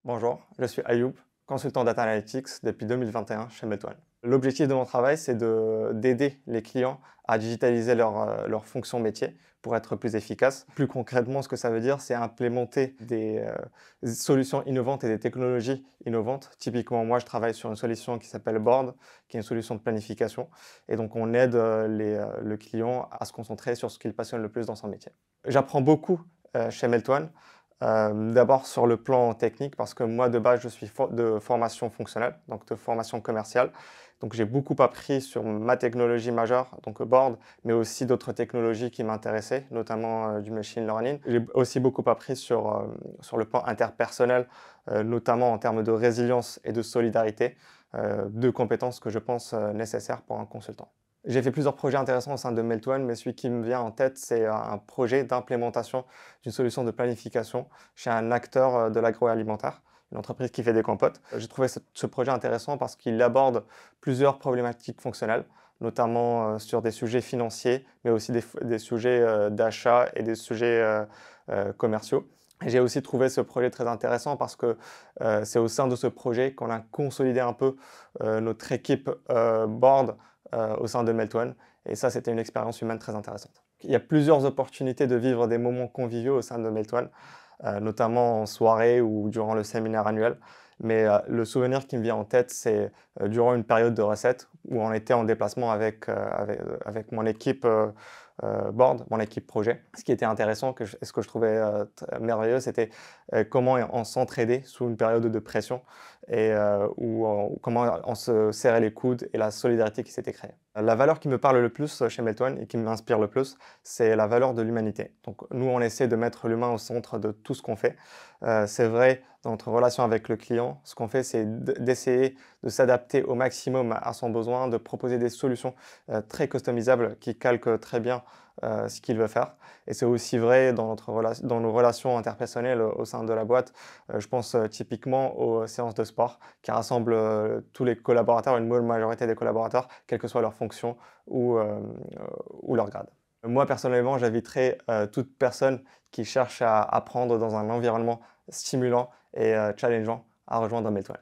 Bonjour, je suis Ayoub, consultant Data Analytics depuis 2021 chez Melt One. L'objectif de mon travail, c'est d'aider les clients à digitaliser leurs fonctions métiers pour être plus efficaces. Plus concrètement, ce que ça veut dire, c'est implémenter des solutions innovantes et des technologies innovantes. Typiquement, moi, je travaille sur une solution qui s'appelle Board, qui est une solution de planification. Et donc, on aide le client à se concentrer sur ce qu'il passionne le plus dans son métier. J'apprends beaucoup chez Melt One. D'abord sur le plan technique, parce que moi de base je suis de formation fonctionnelle, donc de formation commerciale. Donc j'ai beaucoup appris sur ma technologie majeure, donc Board, mais aussi d'autres technologies qui m'intéressaient, notamment du machine learning. J'ai aussi beaucoup appris sur le plan interpersonnel, notamment en termes de résilience et de solidarité, deux compétences que je pense nécessaires pour un consultant. J'ai fait plusieurs projets intéressants au sein de Melt One, mais celui qui me vient en tête, c'est un projet d'implémentation d'une solution de planification chez un acteur de l'agroalimentaire, une entreprise qui fait des compotes. J'ai trouvé ce projet intéressant parce qu'il aborde plusieurs problématiques fonctionnelles, notamment sur des sujets financiers, mais aussi des sujets d'achat et des sujets commerciaux. J'ai aussi trouvé ce projet très intéressant parce que c'est au sein de ce projet qu'on a consolidé un peu notre équipe Board au sein de Melt One. Et ça, c'était une expérience humaine très intéressante. Il y a plusieurs opportunités de vivre des moments conviviaux au sein de Melt One, notamment en soirée ou durant le séminaire annuel. Mais le souvenir qui me vient en tête, c'est durant une période de recette où on était en déplacement avec mon équipe Board, mon équipe projet. Ce qui était intéressant, ce que je trouvais merveilleux, c'était comment on s'entraidait sous une période de pression et comment on se serrait les coudes et la solidarité qui s'était créée. La valeur qui me parle le plus chez Melt One et qui m'inspire le plus, c'est la valeur de l'humanité. Donc nous, on essaie de mettre l'humain au centre de tout ce qu'on fait. C'est vrai, dans notre relation avec le client, ce qu'on fait, c'est d'essayer de s'adapter au maximum à son besoin, de proposer des solutions très customisables qui calquent très bien ce qu'il veut faire. Et c'est aussi vrai dans nos relations interpersonnelles au sein de la boîte. Je pense typiquement aux séances de sport qui rassemblent tous les collaborateurs, une bonne majorité des collaborateurs, quelle que soit leur fonction ou leur grade. Moi, personnellement, j'inviterais toute personne qui cherche à apprendre dans un environnement stimulant et challengeant à rejoindre Melt One.